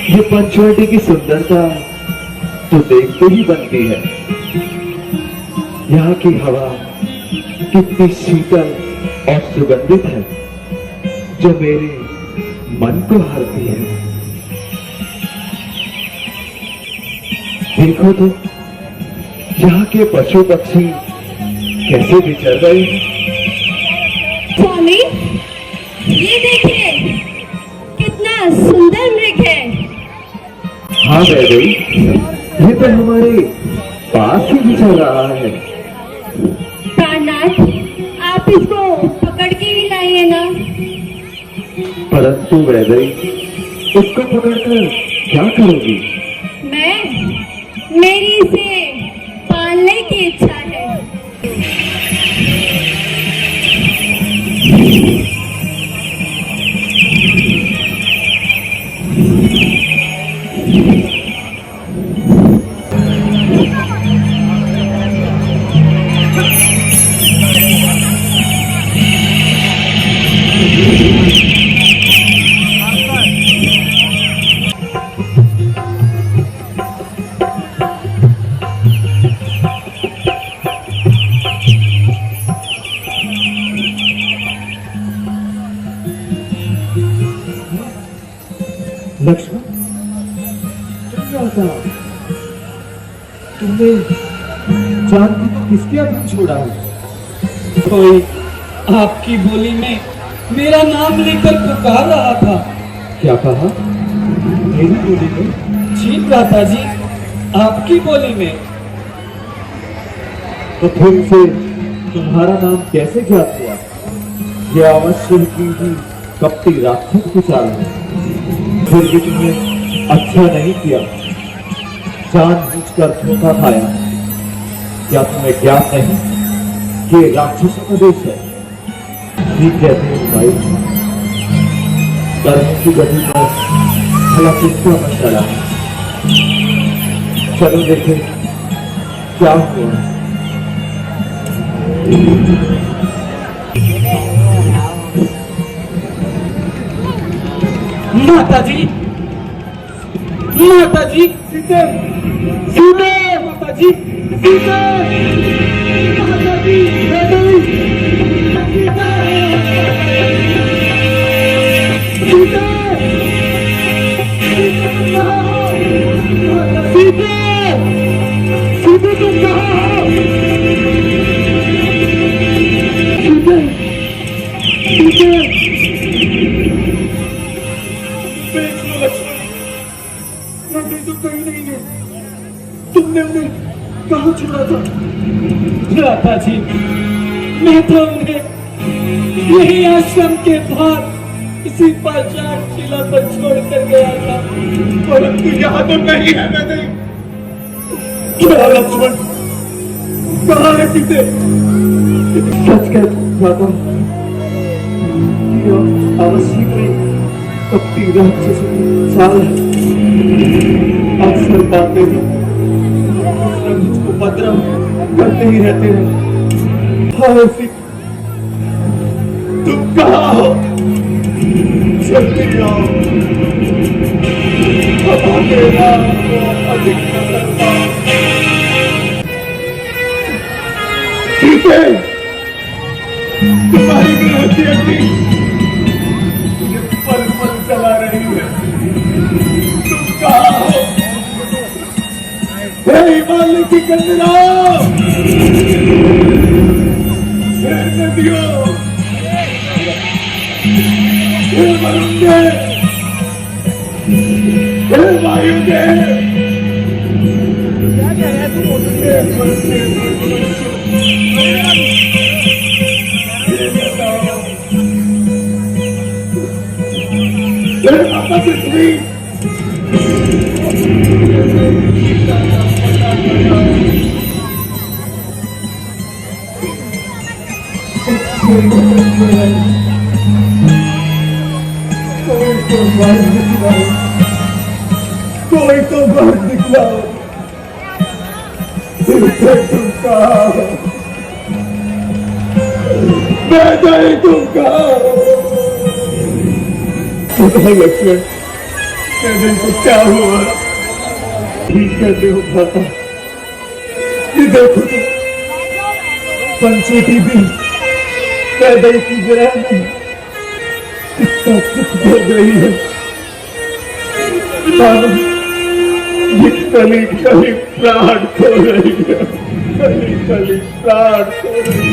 ये पंचवटी की सुंदरता तो देखते ही बनती है। यहाँ की हवा कितनी शीतल और सुगंधित है जो मेरे मन को हरती है। देखो तो यहाँ के पशु पक्षी कैसे विचर रहे हैं। स्वामी, ये देखिए कितना सुंदर मृग है। हाँ वैदेही, ये तो हमारे पास ही विचर रहा है। प्राणनाथ, आप इसको पकड़ के ही लाइए ना। परंतु वैदेही, उसको पकड़कर क्या करोगी? मेरी इसे पालने की इच्छा है। लक्ष्मण, तुमने जानकी को किसके अधीन छोड़ा है? कोई आपकी बोली में मेरा नाम लेकर पुकार रहा था। क्या कहा? मेरी बोली में? जी भ्राताजी, आपकी बोली में। तो फिर से तुम्हारा नाम कैसे ज्ञात हुआ? यह अवश्य की ही कपटी राक्षस की चाल है। फिर भी तुमने अच्छा नहीं किया, जानबूझकर धोखा खाया। क्या तुम्हें ज्ञात नहीं कि राक्षसों का देश है? ठीक कहते हैं भाई, कर्मों की गति पर भला किसका मशला है। चलो देखें क्या हुआ। माताजी, माताजी, सीते, सीते, माताजी, सीते, माताजी, वैदेही, सीते, सीते, सीते, सीते तुम कहाँ हो? सीते, सीते, तो कहीं नहीं है। तुमने उन्हें कहाँ छुड़ा था? भ्राताजी, मैं तो उन्हें यही आश्रम के बाहर इसी पाषाण शिला पर छोड़ कर गया था। परंतु यहाँ तो नहीं है। मैंने क्या लक्ष्मण, कहाँ है सीते? सच कहता हूँ, अवश्य कोई कपटी राक्षस की चाल है। अक्सर पाते ही मुझको उपद्रव करते ही रहते हैं। हाय सीता, तुम कहाँ हो? जल्दी आओ, हमारे नाम को अधिक न कर पाओ। सीते, तुम्हारी गृहस्थी अपनी पल पल चला रही है। तुम कहाँ हो? हे हिमालय की कंदराओं, हे नदियों, हे वरुणे, हे वायुदेव, हे माता पृथ्वी, कोई तो बाहर निकलाओ। नहीं दूंगा। लक्ष्मण मैं को क्या हुआ? ठीक कहते हो भ्राता। ये देखो तो पंचवटी भी पैदल की ग्रह में कितना सुख हो गई है। ये कली कली प्राण खो रही है, कली कली प्राण खो रही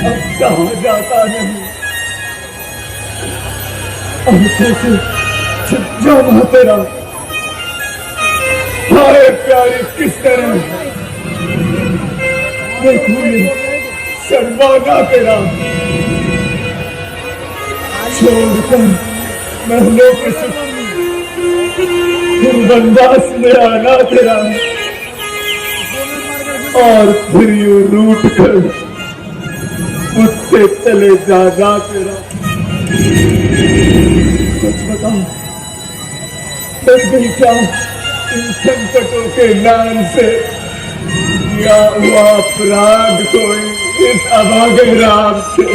अब कहा जाता नहीं, अब कैसे छिप जाना तेरा? हाय प्यारी किस तरह देखो ये शर्माना तेरा, छोड़कर महलों के सुख फिर वनवास में आना तेरा, और फिर यूं रूठ कर मुझसे चले जाना तेरा। सच बता डर गई क्या इन संकटों के नाम से, या हुआ अपराध कोई इस अभागे राम से?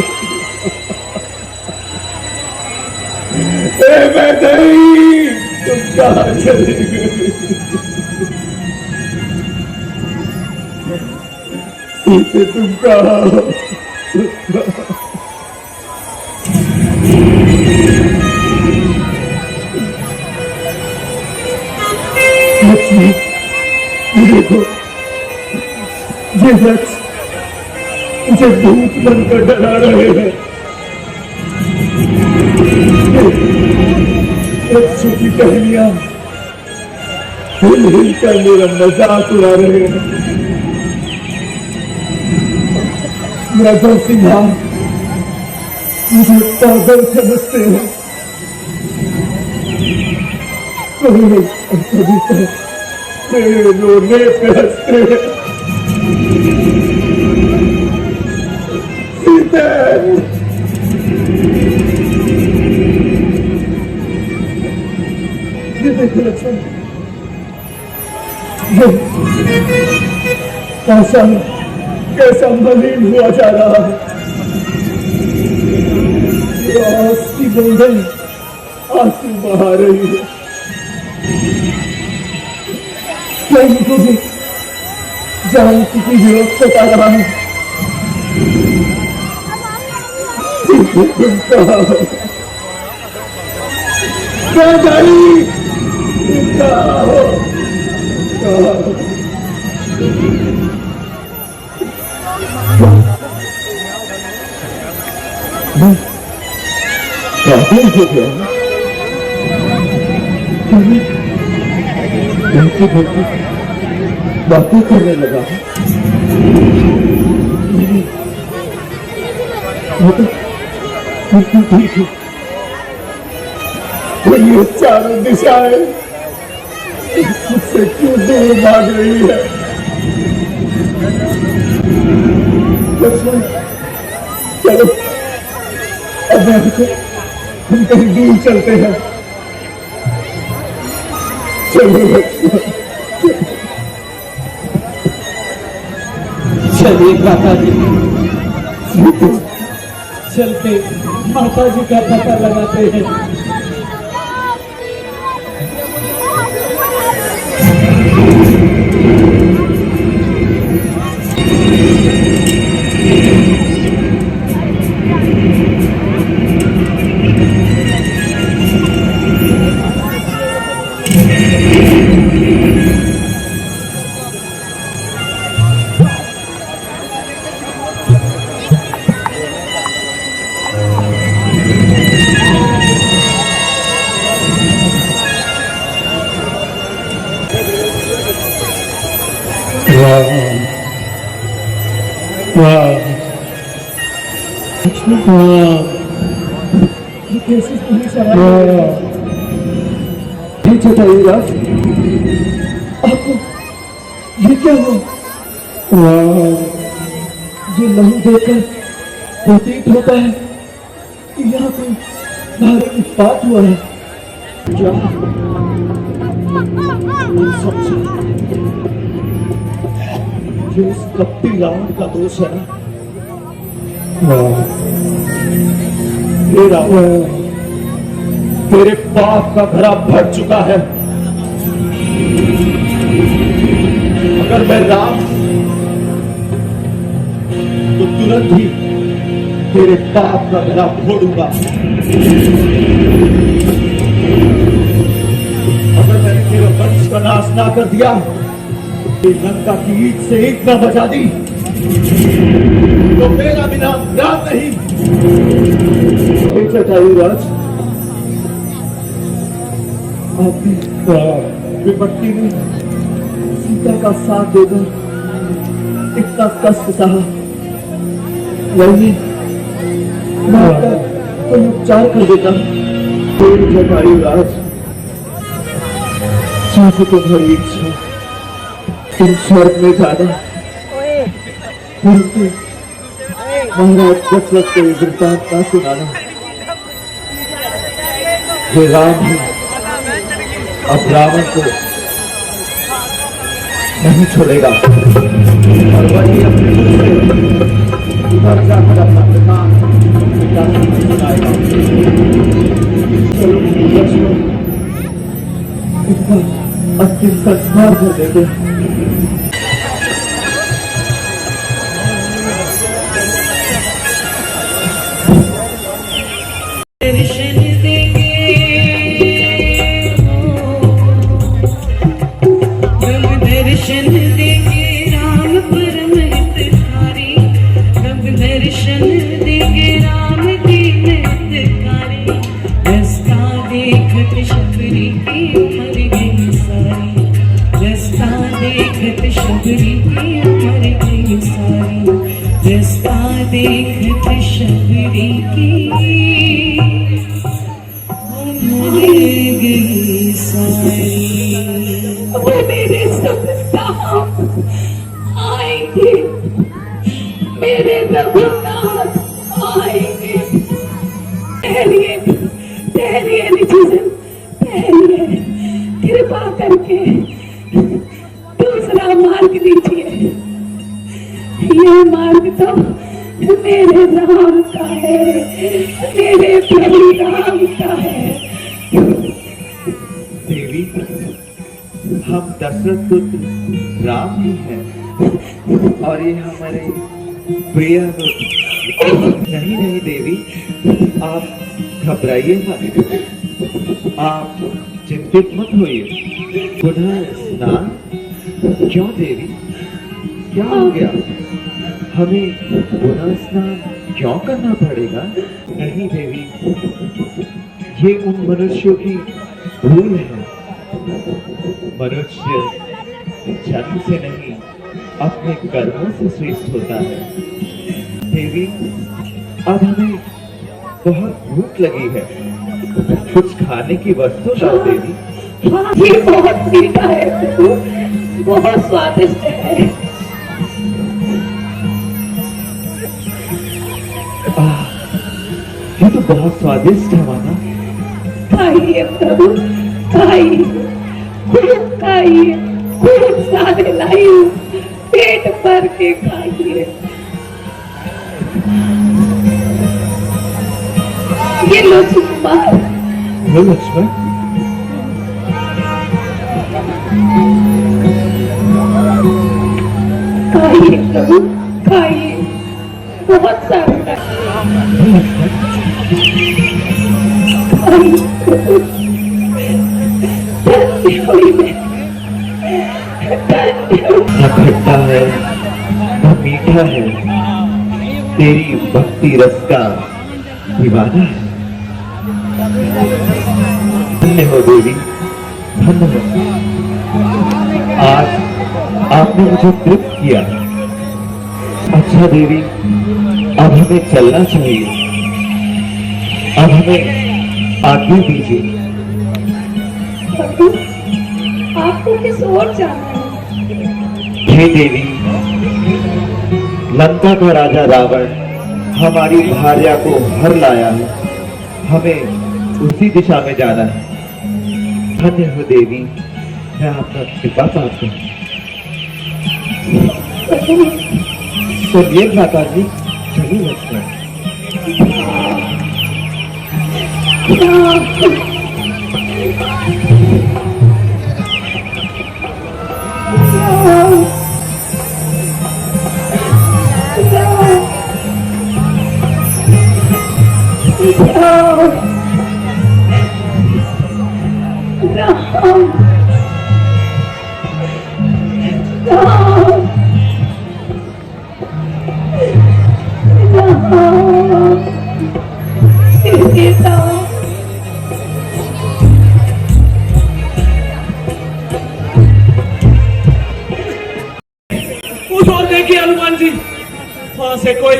मैं नहीं, तुम कहाँ चली गई? सीते तुम कहाँ हो? लक्ष्मी देखो ये वृक्ष मुझे भूत बनकर डरा रहे हैं। वृक्षों की टहनियां हिल हिल कर मेरा मजाक उड़ा रहे हैं। मेरा सिंहार मुझे पागल समझते हैं। कभी तो मेरे रोने पे हंसते हैं। सीते ये देखो लक्ष्मण, कैसा कैसा मलिन हुआ जा रहा है। आस की बूंदें आंसू बहा रही है। क्या इनको भी जान किसी विरोध सता रहा है? क्या जाई हो गया बातें करने लगा। ठीक है, ये चारों दिशाएं मुझसे क्यों दूर भाग रही है? लक्ष्मण चलो अब हम कहीं दूर चलते हैं। चलो लक्ष्मण चलिए काका जी, चलते माता जी का पता लगाते हैं। चटाइएगा आपको ये क्या हुआ? ये लहू देखकर प्रतीत होता है कि यहाँ कोई भारी उत्पात हुआ है। क्या नहीं समझा? ये उस कपटी रावण का दोष है ना? हे रावण, तेरे पाप का घड़ा भर चुका है। अगर मैं राम तो तुरंत ही तेरे पाप का घड़ा फोड़ूंगा। अगर मैंने तेरे वंश का नाश ना कर दिया, लंका की ईंट से ईंट ना बचा दी, तो मेरा भी नाम राम नहीं। जटायुराज, आपकी विपत्ति में सीता का साथ देकर इतना कष्ट सहा, वही मैं आपका कोई उपचार कर देता। जटायुराज, जैसे तुम्हारी इच्छा, तुम स्वर्ग में जाना, परंतु महाराज दशरथ को वृत्तांत ना सुनाना। हे राम ही अब रावण को नहीं छोड़ेगा और वही अपने मुख से उधर जाकर अपना प्रधान सुनाएगा। चलो लक्ष्मण, इसका अंतिम संस्कार कर देते। दर्शन देंगे हम दर्शन देंगे राम परम हितकारी, हम दर्शन देंगे राम दीन हितकारी। रास्ता देखत शबरी की मर गई सारी, रास्ता देखत शबरी की मर गई सारी, रास्ता देखत शबरी की वो मेरे सब आएंगे, मेरे रघुनाथ आएंगे। ठहरिए ठहरिए निजी, ठहरिए, कृपा करके दूसरा मार्ग दीजिए। ये मार्ग तो मेरे राम का है, मेरे प्रभु राम का है। देवी, हम दशरथ पुत्र राम ही हैं और ये हमारे प्रिय नहीं नहीं देवी, आप घबराइए मत, आप चिंतित मत होइए। पुनः स्नान क्यों देवी, क्या हो गया? हमें पुनः स्नान क्यों करना पड़ेगा? नहीं देवी, ये उन मनुष्यों की भूल है। मनुष्य जन्म से नहीं, अपने कर्मों से श्रेष्ठ होता है। देवी, अब हमें बहुत भूख लगी है, कुछ खाने की वस्तु लाओ देवी। हाँ, ये बहुत मीठा है, बहुत स्वादिष्ट है। ये तो बहुत स्वादिष्ट है माना। खाइए प्रभु, खाइए, खूब खाइए, खूब सारे लाइए, पेट भर के खाइए। ये लो सुकुमार। लो लक्ष्मण। खाइए प्रभु, खाइए, बहुत सारा न खट्टा है न मीठा है, तेरी भक्ति रस का दीवाना है। धन्य हो देवी, धन्य हो। आज आपने मुझे तृप्त किया। अच्छा देवी, अब हमें चलना चाहिए, अब हमें आज्ञा दीजिए। आपको किस ओर जाना है? हे देवी, लंका का राजा रावण हमारी भार्या को हर लाया है, हमें उसी दिशा में जाना है। धन्य हो देवी, मैं आपका कृपा पात्र हूँ। चलिए माता जी। चलिए लक्ष्मण। उस ओर देखिए हनुमान जी, वहां से कोई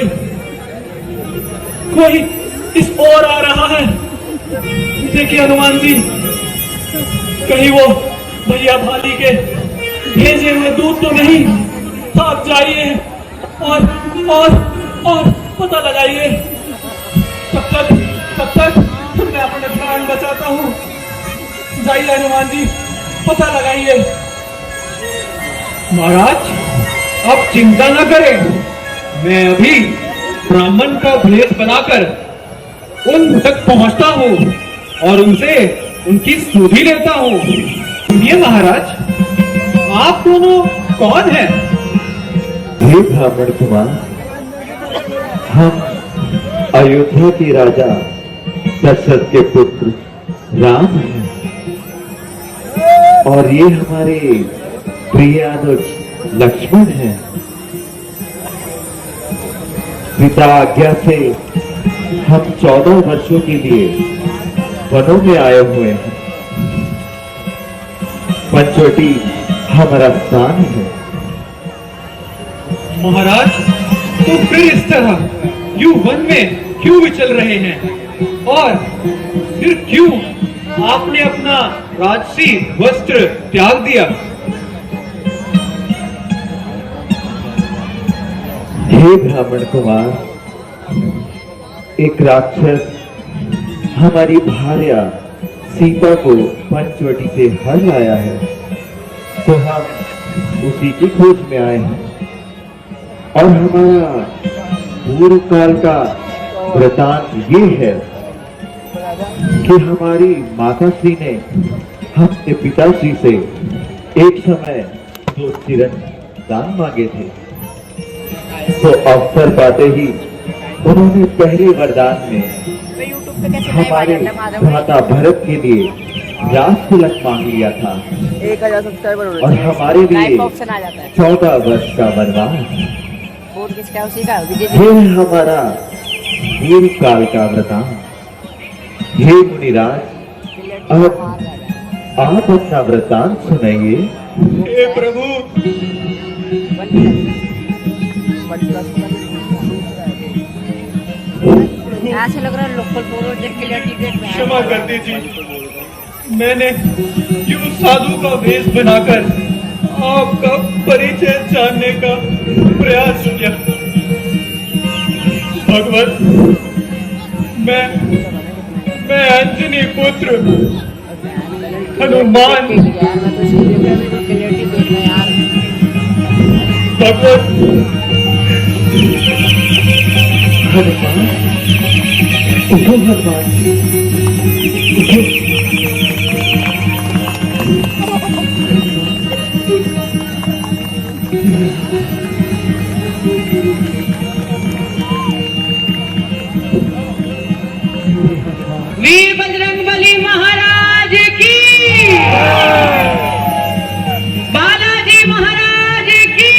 इस ओर आ रहा है। देखिए हनुमान जी, कहीं वो भैया भाली के भेजे हुए दूत तो नहीं। आप जाइए और पता लगाइए। तब तक मैं अपने प्राण बचाता हूँ। जाइए हनुमान जी, पता लगाइए। महाराज, आप चिंता न करें, मैं अभी ब्राह्मण का भेष बनाकर उन तक पहुंचता हूँ और उनसे उनकी सुधि लेता हूँ। सुनिए महाराज, आप दोनों कौन हैं? हे ब्राह्मण कुमार, हम अयोध्या के राजा दशरथ के पुत्र राम हैं और ये हमारे प्रिय अनुज लक्ष्मण हैं। पिता आज्ञा से हम 14 वर्षों के लिए वनों में आए हुए हैं। पंचवटी हमारा स्थान है। महाराज, तो फिर इस तरह यूं वन में क्यों विचल रहे हैं? और फिर क्यों आपने अपना राजसी वस्त्र त्याग दिया? हे ब्राह्मण कुमार, एक राक्षस हमारी भार्या सीता को पंचवटी से हर लाया है, तो हम उसी की खोज में आए हैं। और हमारा पूर्व काल का वृतांत ये है कि हमारी माता श्री ने अपने पिताश्री से एक समय 2 चिरन दान मांगे थे, तो अवसर पाते ही उन्होंने पहले वरदान में हमारे भ्राता भरत के लिए राजतिलक मांग लिया था 1000 सब्सक्राइबर हो और हमारे लिए लाइक ऑप्शन आ जाता है। 14 वर्ष का वनवास। फोन किसका है? उसी का विजय जी। हे हमारा पूर्व काल का वृतांत। हे मुनिराज, अब आप अपना वृतांत सुनाइए। हे प्रभु, ऐसे लग रहा है लोकल फोटो देख के लिए टिकट में क्षमा कर दीजिए। मैंने यूं साधु का वेश बनाकर आपका परिचय जानने का प्रयास किया। भगवत, मैं अंजनी पुत्र हनुमान। भगवत, हनुमान, उठो हनुमान, उठो। वीर बजरंगबली महाराज की, बालाजी महाराज की,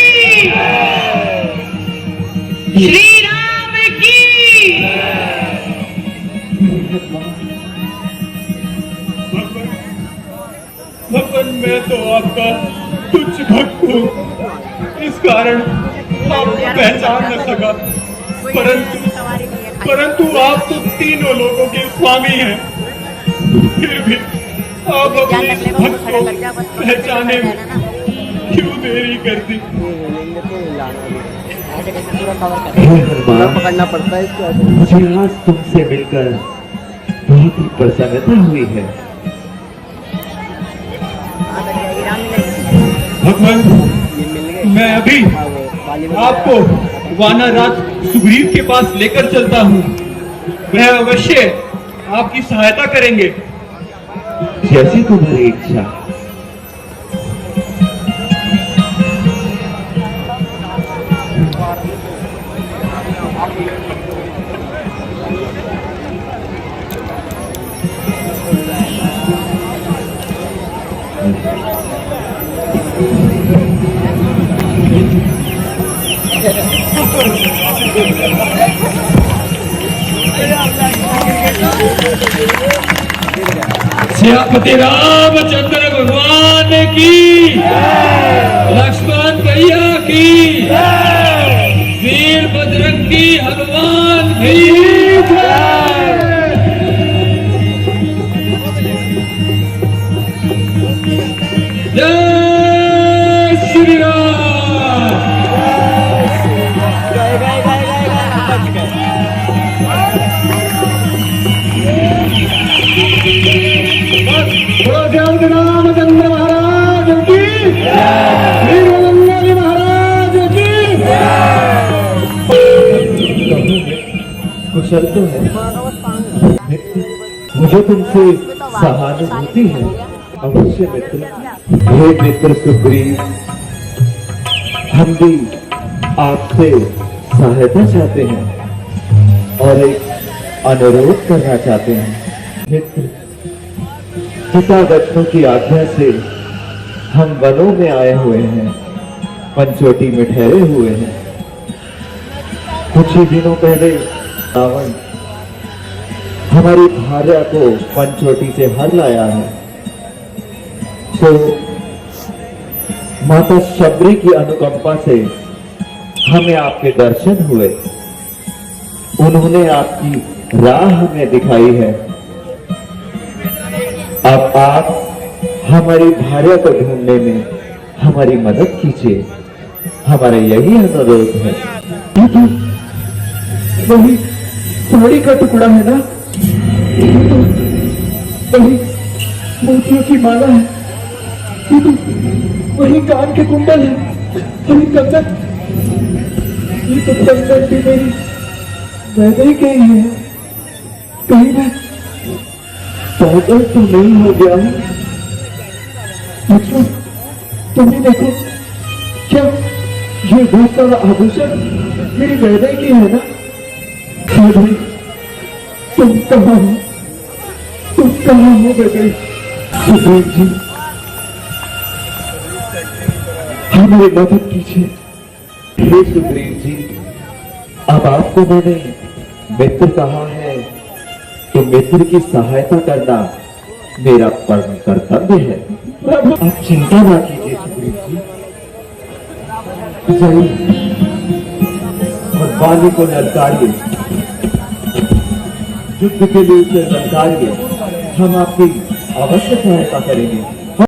श्री राम की। भगवान, मैं तो आपका तुच्छ भक्त हूँ, इस कारण आपको पहचान न सका। परंतु आप तो तीनों लोगों के स्वामी हैं। फिर भी आप अपने भक्त को पहचाने में क्यों देरी कर दी? हे हनुमान, पकड़ना पड़ता है इसको। मुझे आज तुमसे मिलकर बहुत ही प्रसन्नता हुई है। भगवान, मैं अभी आपको वानर राज सुग्रीव के पास लेकर चलता हूँ। वह अवश्य आपकी सहायता करेंगे। जैसी तुम्हारी इच्छा। सियापति रामचंद्र भगवान की, लक्ष्मण भैया की, वीर बजरंगी हनुमान की। जय श्री राम। रामचंद्र महाराज की, वीर बजरंगी महाराज की। कुशल तो है। मुझे तुमसे सहानुभूति है। अवश्य मित्र। हे मित्र सुग्रीव, हम भी आपसे सहायता चाहते हैं और एक अनुरोध करना चाहते हैं। मित्र, पिता दत्तों की आज्ञा से हम वनों में आए हुए हैं, पंचवटी में ठहरे हुए हैं। कुछ ही दिनों पहले रावण हमारी भार्या को पंचवटी से हर लाया है। तो माता शबरी की अनुकंपा से हमें आपके दर्शन हुए। उन्होंने आपकी राह हमें दिखाई है। अब आप हमारी भार्या को ढूंढने में हमारी मदद कीजिए। हमारा यही अनुरोध है। वही साड़ी का टुकड़ा है ना? वही मोतियों की माला है। वही कान के कुंडल है। वही कंगन। ये तो कंगन भी मेरी वैसे के ही है। कहीं मैं पागल तो नहीं हो गया हूं? अच्छा, तुम ही देखो, क्या ये बहुत सारा आभूषण मेरी वैदय की है ना? भाई, तुम कहाँ हो? तुम कहाँ हो वैदय? सुग्रीव जी, हमारी मदद कीजिए। हे सुग्रीव जी, अब आपको मैंने मित्र कहा है तो मित्र की सहायता करना मेरा परम कर्तव्य है। आप चिंता ना कीजिए सुग्रीव जी। जाइए और बाली को ललकारिए, युद्ध के लिए उसे ललकारिए। हम आपकी अवश्य सहायता करेंगे।